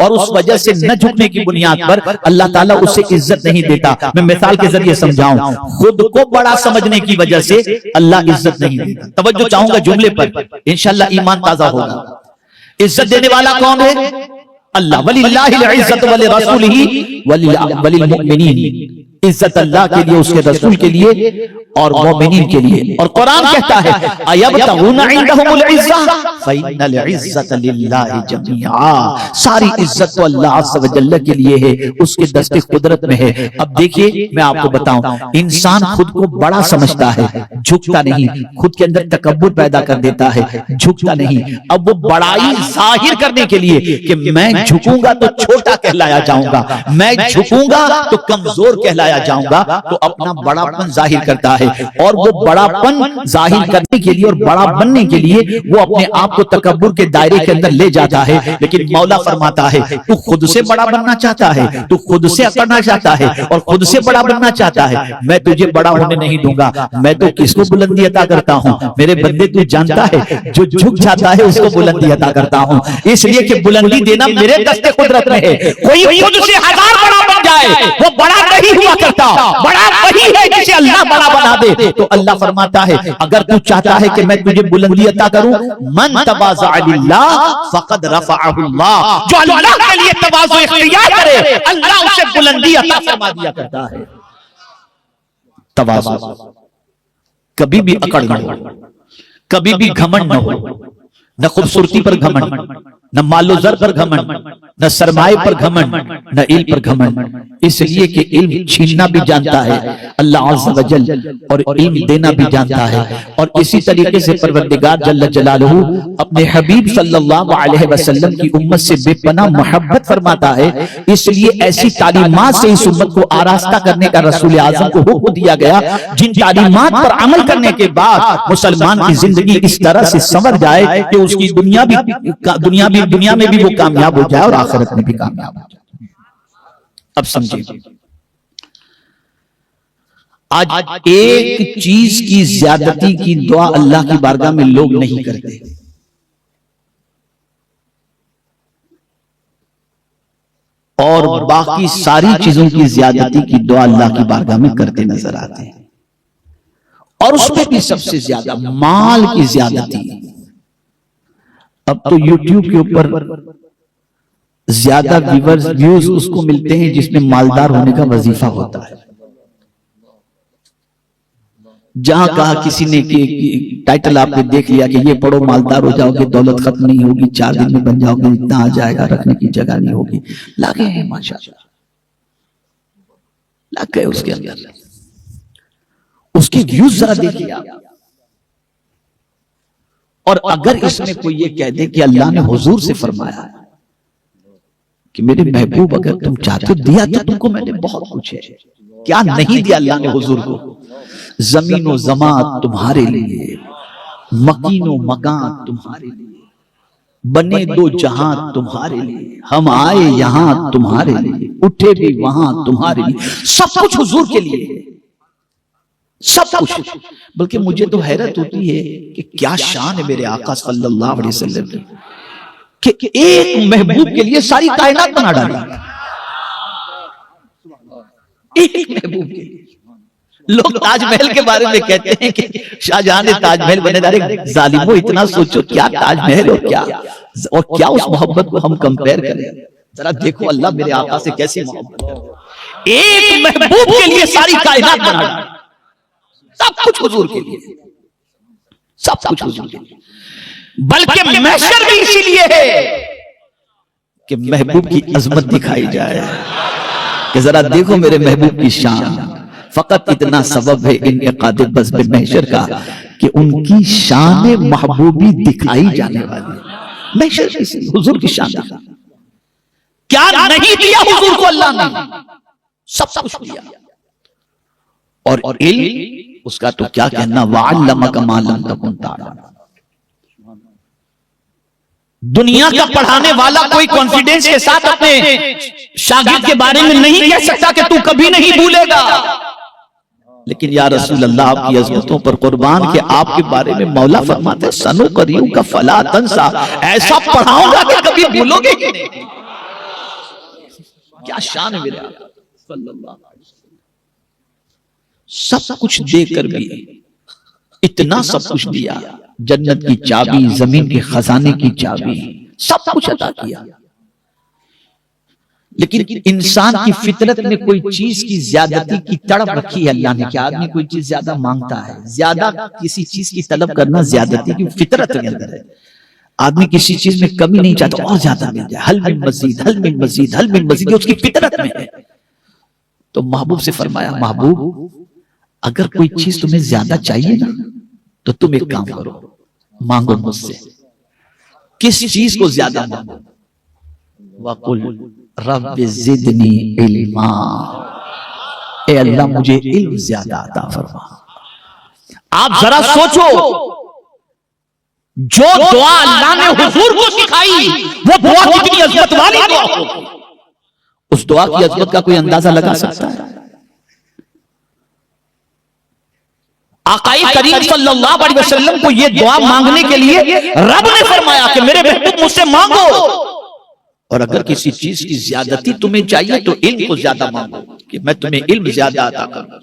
اور اس وجہ سے نہ جھکنے کی بنیاد پر اللہ تعالیٰ اسے عزت نہیں دیتا۔ میں مثال کے ذریعے سمجھاؤں، خود کو بڑا سمجھنے کی وجہ سے اللہ عزت نہیں دیتا۔ توجہ چاہوں گا جملے پر، انشاءاللہ ایمان تازہ ہوگا۔ عزت دینے والا کون ہے؟ اللہ۔ وَلِلَّهِ الْعِزَّةُ وَلِرَسُولِهِ وَلِلْمُؤْمِنِينَ، عزت اللہ کے لیے، اس کے رسول کے لیے اور مومنین کے لیے۔ اور قرآن کہتا ہے أَيَبْتَغُونَ عِندَهُمُ الْعِزَّةَ فَإِنَّ الْعِزَّةَ لِلَّهِ جَمِيعًا، ساری عزت تو اللہ عز و جل کے لیے ہے، اس کے دست قدرت میں ہے۔ اب دیکھیے میں آپ کو بتاؤں، انسان خود کو بڑا سمجھتا ہے، جھکتا نہیں، خود کے اندر تکبر پیدا کر دیتا ہے، جھکتا نہیں۔ اب وہ بڑائی ظاہر کرنے کے لیے کہ میں جھکوں گا تو چھوٹا کہلایا جاؤں گا، میں جھکوں گا تو کمزور کہلایا جاؤں گا، تو اپنا بڑا پن ظاہر کرتا ہے، اور وہ بڑا پن ظاہر کرنے کے لیے اور بڑا بننے کے لیے وہ اپنے آپ کو تکبر کے دائرے کے اندر لے جاتا ہے۔ لیکن مولا فرماتا ہے تو خود سے بڑا بننا چاہتا ہے، تو خود سے اکڑنا چاہتا ہے اور خود سے بڑا بننا چاہتا ہے، میں تجھے بڑا ہونے نہیں دوں گا۔ میں تو کس کو بلندی عطا کرتا ہوں؟ میرے بندے تو جانتا ہے، جو جھک جاتا ہے اس کو بلندی عطا کرتا ہوں، اس لیے کہ بلندی دینا میرے دست قدرت میں ہے۔ کوئی خود سے ہزار بڑا بن جائے وہ بڑا نہیں ہوا کرتا، بڑا وہی ہے جسے اللہ بڑا بنا دے۔ تو اللہ فرماتا ہے اگر تو چاہتا ہے کہ میں تجھے بلندی عطا کروں، من تواضع للہ فقد رفعہ اللہ، جو اللہ کے لیے تواضع اختیار کرے اللہ اسے بلندی عطا فرما دیا کرتا ہے۔ تواضع، کبھی بھی اکڑ نہ ہو، کبھی بھی گھمنڈ نہ ہو، نہ خوبصورتی پر گھمنڈ، نہ مال و زر پر گھمنڈ، نہ سرمائے پر گھمنڈ، نہ علم پر گھمنڈ، اس لیے کہ علم چھیننا بھی جانتا ہے اللہ عز و جل، اور علم دینا بھی جانتا ہے۔ اور اسی طریقے سے پروردگار جل جلالہ اپنے حبیب صلی اللہ علیہ وسلم کی امت سے بے پناہ محبت فرماتا ہے، اس لیے ایسی تعلیمات سے اس امت کو آراستہ کرنے کا رسول اعظم کو حکم دیا گیا جن تعلیمات پر عمل کرنے کے بعد مسلمان کی زندگی اس طرح سے سنور جائے کہ اس کی دنیا میں بھی وہ کامیاب ہو جائے اور آخرت میں بھی کامیاب ہو جائے۔ اب سمجھیں، آج ایک چیز کی زیادتی کی دعا اللہ کی بارگاہ میں لوگ نہیں کرتے، اور باقی ساری چیزوں کی زیادتی کی دعا اللہ کی بارگاہ میں کرتے نظر آتے ہیں، اور اس میں بھی سب سے زیادہ مال کی زیادتی۔ اب تو یوٹیوب کے اوپر زیادہ ویوز اس کو ملتے ہیں جس میں مالدار ہونے کا وظیفہ ہوتا ہے۔ جہاں کہا کسی نے کہ ٹائٹل آپ نے دیکھ لیا کہ یہ پڑھو مالدار ہو جاؤ گے، دولت ختم نہیں ہوگی، 4 دن میں بن جاؤ گے، اتنا آ جائے گا، رکھنے کی جگہ نہیں ہوگی، لگے ہیں ماشاءاللہ، لگ گئے اس کے اندر۔ اس کی ویوز ذرا دیکھیے آپ، اور اگر اس میں کوئی یہ کہہ دے کہ اللہ نے حضور سے فرمایا کہ میرے محبوب اگر تم چاہتے دیا تو تم کو میں نے بہت کچھ ہے، کیا نہیں دیا اللہ نے حضور کو؟ زمین و زمان تمہارے لیے، مکین و مکان تمہارے لیے، بنے 2 جہاں تمہارے لیے، ہم آئے یہاں تمہارے لیے، اٹھے بھی وہاں تمہارے لیے، سب کچھ حضور کے لیے، سب کچھ۔ بلکہ مجھے تو حیرت ہوتی ہے کہ کیا شان ہے میرے آقا صلی اللہ علیہ وسلم کی کہ ایک محبوب کے لیے ساری کائنات بنا ڈالی، ایک محبوب کے لیے۔ لوگ تاج محل کے بارے میں کہتے ہیں کہ شاہ جہاں نے تاج محل بنے دارے، ظالموں اتنا سوچو کیا تاج محل اور کیا اس محبت کو ہم کمپیر کریں۔ ذرا دیکھو اللہ میرے آقا سے کیسی محبت ہے، ایک محبوب کے لیے ساری کائنات بنا ڈالی، سب کچھ حضور کے لیے، سب کچھ حضور کے لیے۔ بلکہ محشر بھی اسی لیے ہے کہ محبوب کی عظمت دکھائی جائے کہ ذرا دیکھو میرے محبوب کی شان۔ فقط اتنا سبب ہے انعقاد بزم محشر کا کہ ان کی شان محبوبی دکھائی جانے والی، محشر حضور کی شان دکھا۔ کیا نہیں دیا حضور کو اللہ نے؟ سب کچھ دیا۔ اور علم اس کا تو کیا کہنا، وَعَلَّمَكَ مَا لَمْ تَكُنْ تَعْلَمُ۔ دنیا کا پڑھانے والا کوئی کانفیڈنس کے ساتھ اپنے شاگرد کے بارے میں نہیں کہہ سکتا کہ تو کبھی نہیں بھولے گا، لیکن یا رسول اللہ آپ کی عظمتوں پر قربان کہ آپ کے بارے میں مولا فرماتے ہیں سنو کریوں کا فلا تنسا، ایسا پڑھاؤں گا کہ کبھی بھولو گے کہ نہیں۔ کیا شان ہے میرے آقا صلی اللہ علیہ وسلم، سب کچھ دے کر بھی اتنا سب کچھ دیا، جنت کی چابی، زمین کے خزانے کی چابی، سب کچھ عطا کیا، لیکن انسان کی فطرت میں کوئی چیز کی زیادتی کی تڑپ رکھی ہے اللہ نے کہ آدمی کوئی چیز زیادہ مانگتا ہے، زیادہ کسی چیز کی طلب کرنا زیادتی کی فطرت کے اندر ہے، آدمی کسی چیز میں کمی نہیں چاہتا اور زیادہ مل جائے، حل من مزید حل من مزید حل من مزید، یہ اس کی فطرت میں ہے۔ تو محبوب سے فرمایا محبوب اگر کوئی چیز تمہیں زیادہ چاہیے نا تو تم ایک کام کرو، مانگو مجھ سے، کس چیز کو زیادہ مانگو؟ وَقُلْ رب زدنی علما، اے اللہ مجھے علم زیادہ عطا فرما۔ آپ ذرا سوچو جو دعا اللہ نے حضور کو سکھائی وہ دعا کتنی عظمت والی دعا ہوگی، اس دعا کی عظمت کا کوئی اندازہ لگا سکتا ہے؟ آقا کریم صلی اللہ علیہ وسلم کو یہ دعا مانگنے کے لیے رب نے فرمایا کہ میرے محبوب مجھ سے مانگو، اور اگر کسی چیز کی زیادتی تمہیں چاہیے تو علم کو زیادہ مانگو کہ میں تمہیں علم زیادہ عطا کروں۔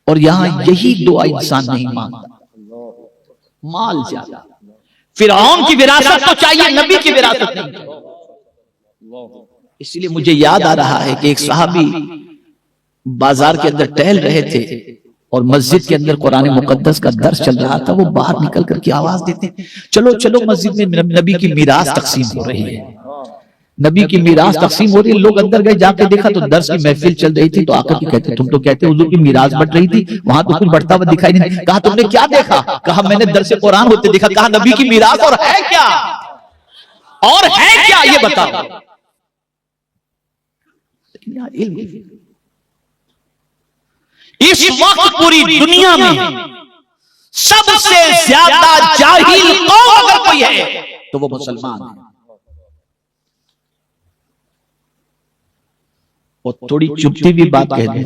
اور یہاں یہی دعا انسان نہیں مانگتا، مال زیادہ، فرعون کی وراثت تو چاہیے، نبی کی وراثت نہیں چاہیے۔ اس لیے مجھے یاد آ رہا ہے کہ ایک صحابی بازار کے اندر ٹہل رہے تھے اور مسجد کے اندر قرآن مقدس کا درس چل رہا تھا، وہ باہر نکل کر کے آواز دیتے ہیں چلو چلو مسجد میں نبی کی میراث تقسیم ہو رہی ہے، نبی کی میراث تقسیم ہو رہی ہے۔ لوگ اندر گئے، جا کے دیکھا تو درس کی محفل چل رہی تھی، تو آ کر کے کہتے تم تو کہتے حضور کی میراث بٹ رہی تھی، وہاں تو کچھ بڑھتا ہوا دکھائی نہیں۔ کہا تم نے کیا دیکھا؟ کہا میں نے درس قرآن ہوتے دیکھا۔ کہا نبی کی میراث اور ہے کیا؟ اور ہے کیا یہ بتاؤ؟ اس وقت پوری دنیا میں سب سے زیادہ جاہل قوم اگر کوئی ہے تو وہ مسلمان ہے، اور تھوڑی چپتی بھی بات کہہ دیں،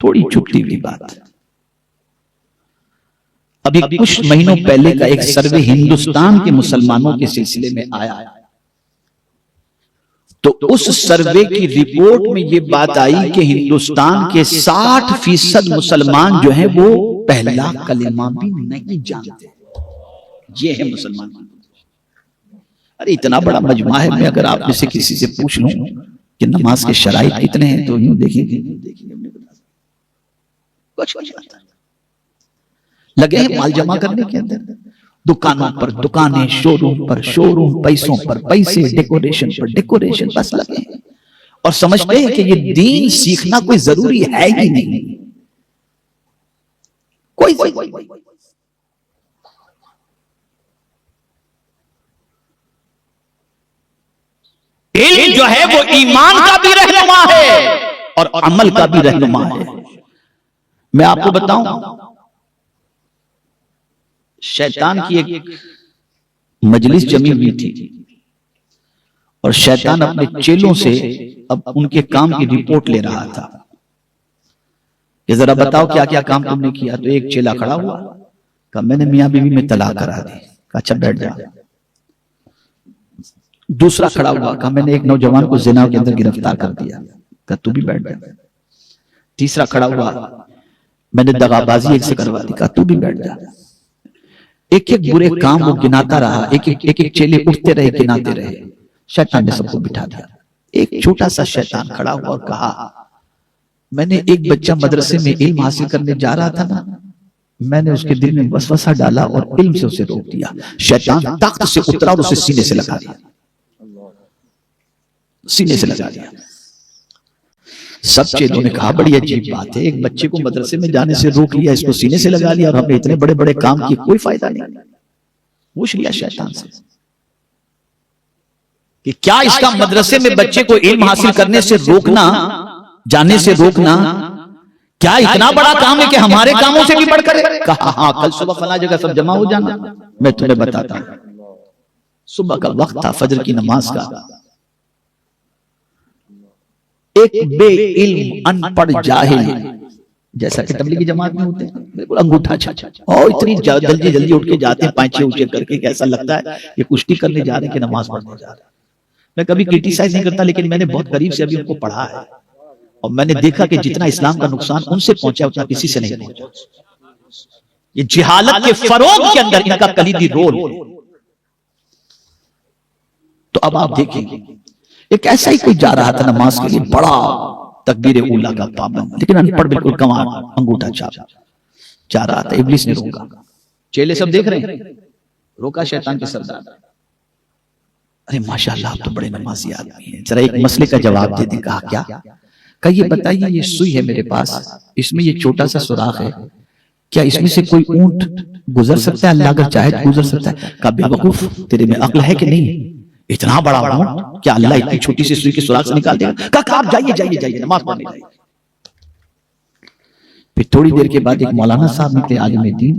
تھوڑی چپتی بھی بات، ابھی کچھ مہینوں پہلے کا ایک سروے ہندوستان کے مسلمانوں کے سلسلے میں آیا، تو اس سروے کی رپورٹ میں یہ بات آئی کہ ہندوستان کے 60% مسلمان جو ہیں وہ پہلا کلمہ بھی نہیں جانتے۔ یہ ہے مسلمان۔ ارے اتنا بڑا مجمع ہے، میں اگر آپ میں سے کسی سے پوچھ لوں کہ نماز کے شرائط کتنے ہیں تو یوں دیکھیں گے کچھ نہیں آتا، لگے ہیں مال جمع کرنے کے اندر، دکانوں پر دکانیں، شو روم پر شو روم، پیسوں پر پیسے، ڈیکوریشن پر ڈیکوریشن، بس لگے ہیں اور سمجھتے ہیں کہ یہ دین سیکھنا کوئی ضروری ہے ہی نہیں، کوئی علم جو ہے وہ ایمان کا بھی رہنما ہے اور عمل کا بھی رہنما ہے۔ میں آپ کو بتاؤں، شیطان کی ایک مجلس جمی ہوئی تھی اور شیطان اپنے چیلوں سے اب ان کے کام کی رپورٹ لے رہا تھا کہ ذرا بتاؤ کیا کیا کام تم نے کیا۔ تو ایک چیلا کھڑا ہوا، کہا میں نے میاں بیوی میں طلاق کرا دی۔ کہا اچھا بیٹھ جا۔ دوسرا کھڑا ہوا، کہا میں نے ایک نوجوان کو زنا کے اندر گرفتار کر دیا۔ کہا تو بھی بیٹھ جا۔ تیسرا کھڑا ہوا، میں نے دغابازی ایک سے کروا دی۔ کہا تو بھی بیٹھ جا۔ ایک ایک برے کام وہ گناتا رہا، ایک ایک چیلے اٹھتے رہے، گناتے رہے، شیطان نے سب کو بٹھا دیا۔ ایک چھوٹا سا شیطان کھڑا ہوا اور کہا میں نے ایک بچہ مدرسے میں علم حاصل کرنے جا رہا تھا نا، میں نے اس کے دل میں وسوسہ ڈالا اور علم سے اسے روک دیا۔ شیطان طاقت سے اترا اور اسے سینے سے لگا دیا، سینے سے لگا دیا۔ سب چیلوں نے کہا بڑی عجیب بات ہے، ایک بچے کو مدرسے میں جانے سے روک لیا، اس کو سینے سے لگا لیا، اور ہم نے اتنے بڑے بڑے کام کی کوئی فائدہ نہیں۔ پوچھ لیا شیطان سے کہ کیا اس کا مدرسے میں بچے کو علم حاصل کرنے سے روکنا، جانے سے روکنا کیا اتنا بڑا کام ہے کہ ہمارے کاموں سے بھی بڑھ کر ہے؟ کہا ہاں، کل صبح فلاں جگہ سب جمع ہو جانا، میں تمہیں بتاتا ہوں۔ صبح کا وقت تھا، فجر کی نماز کا۔ ایک بے علم ان پڑھ جاہل جیسا کہ تبلیغی جماعت میں ہوتے ہیں، بالکل انگوٹھا چھا اور اتنی جلدی جلدی اٹھ کے جاتے ہیں پائچے اونچے کر کے کہ ایسا لگتا ہے یہ کشتی کرنے جا رہے ہیں کہ نماز پڑھنے جا رہے ہیں۔ میں کبھی کرٹیسائز نہیں کرتا، لیکن میں نے بہت قریب سے ابھی ان کو پڑھا ہے اور میں نے دیکھا کہ جتنا اسلام کا نقصان ان سے پہنچا اتنا کسی سے نہیں پہنچا۔ یہ جہالت کے فروغ کے اندر ان کا کلیدی رول۔ تو اب آپ دیکھیں ایک ایسا ہی کوئی جا رہا تھا نماز کے لیے، بڑا تکبیر اولا کا پابند، لیکن ان پڑھ بالکل کمار، انگوٹھا چھاپ جا رہا تھا۔ ابلیس نے روکا، چیلے سب دیکھ رہے ہیں، روکا شیطان کے سردار، ارے ماشاءاللہ آپ تو بڑے نمازی آدمی ہیں، ذرا ایک مسئلے کا جواب دے دیں۔ کہا کیا؟ کہ یہ بتائیے یہ سوئی ہے میرے پاس، اس میں یہ چھوٹا سا سوراخ ہے، کیا اس میں سے کوئی اونٹ گزر سکتا ہے؟ اللہ اگر چاہے تو گزر سکتا ہے۔ کہا بے وقوف، تیرے میں عقل ہے کہ نہیں؟ اتنا بڑا اونٹ کیا اللہ اتنی چھوٹی سی سوئی کے سوراخ سے نکال دے گا؟ کہا آپ جائیے جائیے جائیے نماز پڑھنے جائیے۔ پھر تھوڑی دیر کے بعد ایک مولانا صاحب نکلے عالم دین،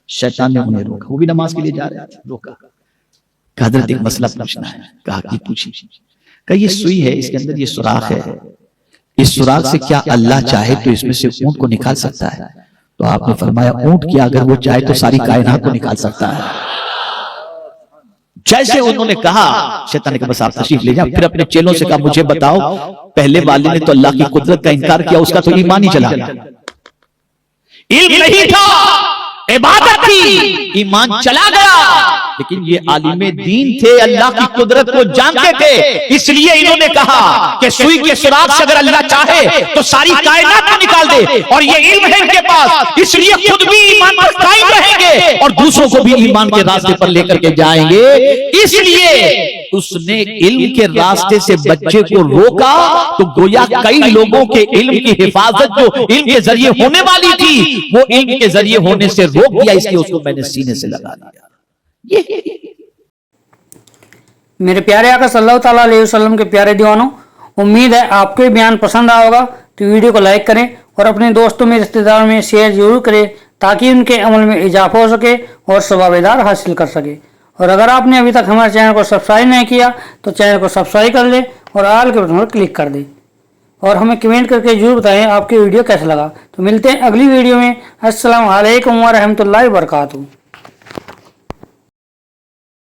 شیطان نے انہیں روکا، وہ بھی نماز کے لیے جا رہے تھے، روکا، کہا حضرت ایک مسئلہ پوچھنا ہے۔ کہا کہ پوچھیں۔ کہا یہ سوئی ہے، اس کے اندر یہ سوراخ ہے، اس سوراخ سے کیا اللہ چاہے تو اس میں سے اونٹ کو نکال سکتا ہے؟ تو آپ نے فرمایا اونٹ کیا اگر وہ چاہے تو ساری کائنات کو نکال سکتا ہے۔ جیسے انہوں نے کہا، شیطان نے کہا بس آپ تشریف لے جائیں۔ پھر اپنے چیلوں سے کہا مجھے بتاؤ، پہلے والے نے تو اللہ کی قدرت کا انکار کیا، اس کا تو ایمان ہی چلا گیا، علم نہیں تھا، عبادت تھی، ایمان چلا گیا۔ لیکن یہ عالم دین تھے، اللہ کی قدرت کو جانتے تھے، اس لیے انہوں نے کہا کہ سوئی کے سراغ سے اگر اللہ چاہے تو ساری کائنات کو نکال دے، اور یہ علم ہے ان کے پاس، اس لیے خود بھی ایمان پر قائم رہیں گے اور دوسروں کو بھی ایمان کے راستے پر لے کر کے جائیں گے۔ اس لیے اس نے علم کے راستے سے بچے کو روکا، تو گویا کئی لوگوں کے علم کی حفاظت جو علم کے ذریعے ہونے والی تھی وہ علم کے ذریعے ہونے سے روک دیا، اس لیے اس کو میں نے سینے سے لگا دیا۔ میرے پیارے آقا صلی اللہ تعالیٰ علیہ وسلم کے پیارے دیوانوں، امید ہے آپ کو یہ بیان پسند آیا ہوگا، تو ویڈیو کو لائک کریں اور اپنے دوستوں میں رشتہ داروں میں شیئر ضرور کریں تاکہ ان کے عمل میں اضافہ ہو سکے اور ثواب دار حاصل کر سکے۔ اور اگر آپ نے ابھی تک ہمارے چینل کو سبسکرائب نہیں کیا تو چینل کو سبسکرائب کر لیں اور آل کے بٹن پر کلک کر دیں، اور ہمیں کمنٹ کر کے ضرور بتائیں آپ کی ویڈیو کیسا لگا۔ تو ملتے ہیں اگلی ویڈیو میں۔ السلام علیکم ورحمۃ اللہ وبرکاتہ۔